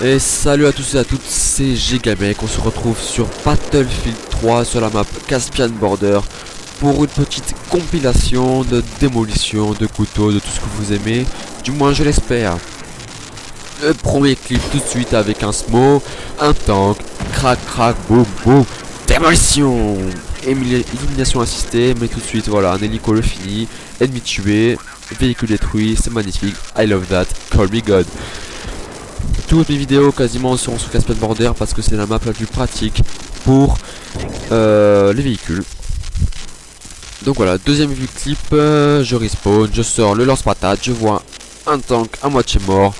Et salut à tous et à toutes, c'est Gigamec. On se retrouve sur Battlefield 3 sur la map Caspian Border pour une petite compilation de démolition, de couteaux, de tout ce que vous aimez, du moins je l'espère. Le premier clip tout de suite avec un SMO, un tank, crac crac, boum boum, démolition, élimination assistée, mais tout de suite voilà, un hélico le fini, ennemi tué, véhicule détruit, c'est magnifique, I love that, call me God. Toutes mes vidéos quasiment seront sur Caspian Border parce que c'est la map la plus pratique pour les véhicules. Donc voilà, deuxième clip, je respawn, je sors le lance-patate, je vois un tank à moitié mort,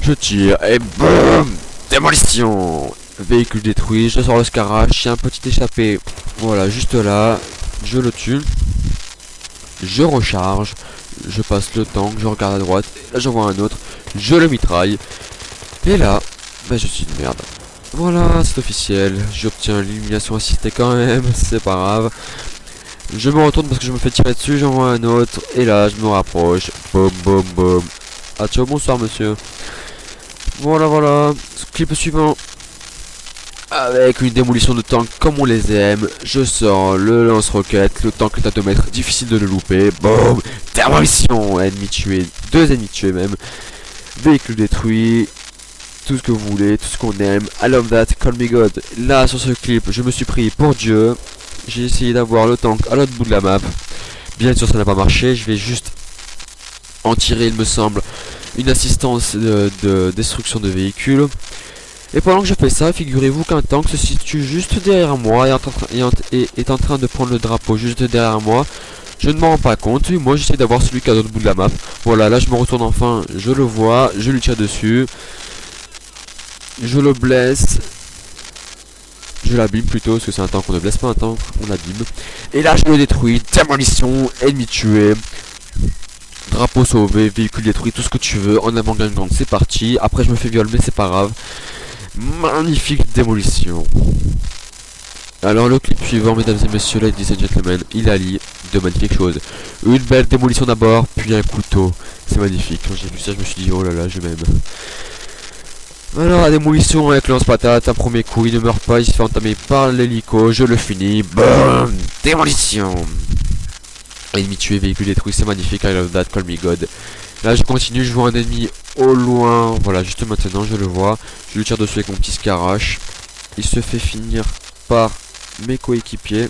je tire et boum, démolition, véhicule détruit, je sors le Scarache, il y a un petit échappé, voilà juste là, je le tue, je recharge, je passe le tank, je regarde à droite, et là j'en vois un autre, je le mitraille. Et là, bah je suis une merde. Voilà, c'est officiel. J'obtiens l'élimination assistée quand même, c'est pas grave. Je me retourne parce que je me fais tirer dessus, j'en vois un autre. Et là, je me rapproche. Boum, boum, boum. Ah ciao, bonsoir monsieur. Voilà, voilà. Clip suivant. Avec une démolition de tank comme on les aime. Je sors le lance-roquette. Le tank est à 2 mètres, difficile de le louper. Boum, démolition. Ennemi tué, 2 ennemis tués même. Véhicule détruit. Tout ce que vous voulez, tout ce qu'on aime, I love that, call me God. Là sur ce clip je me suis pris pour Dieu. J'ai essayé d'avoir le tank à l'autre bout de la map. Bien sûr ça n'a pas marché, je vais juste en tirer il me semble une assistance de destruction de véhicules. Et pendant que je fais ça, figurez-vous qu'un tank se situe juste derrière moi et est en train de prendre le drapeau juste derrière moi. Je ne m'en rends pas compte, moi j'essaie d'avoir celui qui est à l'autre bout de la map. Voilà, là je me retourne enfin, je le vois, je lui tire dessus. Je le blesse. Je l'abîme plutôt, parce que c'est un tank, on ne blesse pas un tank, on l'abîme. Et là je le détruis, démolition, ennemi tué. Drapeau sauvé, véhicule détruit, tout ce que tu veux. En avant gang, c'est parti. Après je me fais violer, mais c'est pas grave. Magnifique démolition. Alors le clip suivant, mesdames et messieurs, ladies and gentlemen, il allie de magnifiques choses. Une belle démolition d'abord, puis un couteau. C'est magnifique. Quand j'ai vu ça, je me suis dit, oh là là, je m'aime. Alors la démolition avec le lance-patate, un premier coup, il ne meurt pas, il se fait entamer par l'hélico, je le finis, boum, démolition. Ennemi tué, véhicule détruit, c'est magnifique, I love that, call me God. Là je continue, je vois un ennemi au loin, voilà, juste maintenant je le vois, je lui tire dessus avec mon petit Scarache, il se fait finir par mes coéquipiers.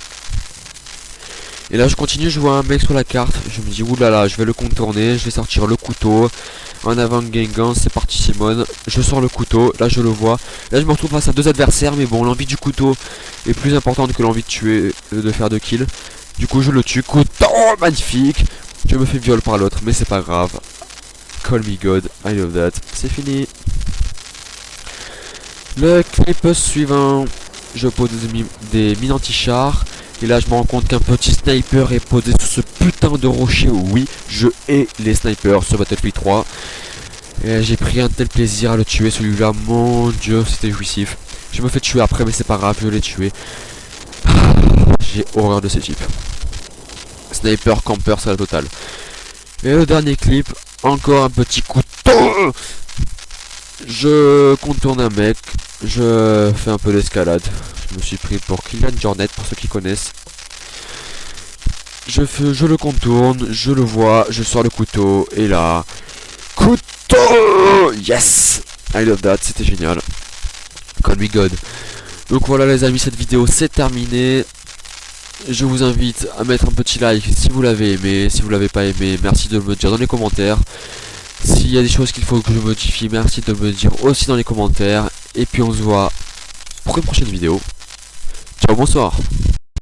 Et là je continue, je vois un mec sur la carte, je me dis oulala, je vais le contourner, je vais sortir le couteau. En avant Guingamp, c'est parti Simone, je sors le couteau, là je le vois. Là je me retrouve face à 2 adversaires, mais bon, l'envie du couteau est plus importante que l'envie de tuer, de faire 2 kills. Du coup je le tue, couteau magnifique. Je me fais viol par l'autre, mais c'est pas grave. Call me God, I love that, c'est fini. Le clip suivant, je pose des mines anti-chars. Et là je me rends compte qu'un petit sniper est posé sur ce putain de rocher. Oui, je hais les snipers sur Battlefield 3. Et j'ai pris un tel plaisir à le tuer celui-là. Mon dieu, c'était jouissif. Je me fais tuer après, mais c'est pas grave, je l'ai tué. J'ai horreur de ces types. Sniper, camper, c'est la totale. Et le dernier clip, encore un petit couteau. Je contourne un mec. Je fais un peu d'escalade. Je me suis pris pour Kylian Jornet pour ceux qui connaissent. Je le contourne, je le vois, je sors le couteau et là, couteau, yes, I love that, c'était génial. Call me God. Donc voilà les amis, cette vidéo c'est terminé. Je vous invite à mettre un petit like si vous l'avez aimé. Si vous l'avez pas aimé, merci de me dire dans les commentaires. S'il y a des choses qu'il faut que je modifie, merci de me dire aussi dans les commentaires. Et puis on se voit pour une prochaine vidéo. Ciao, bonsoir.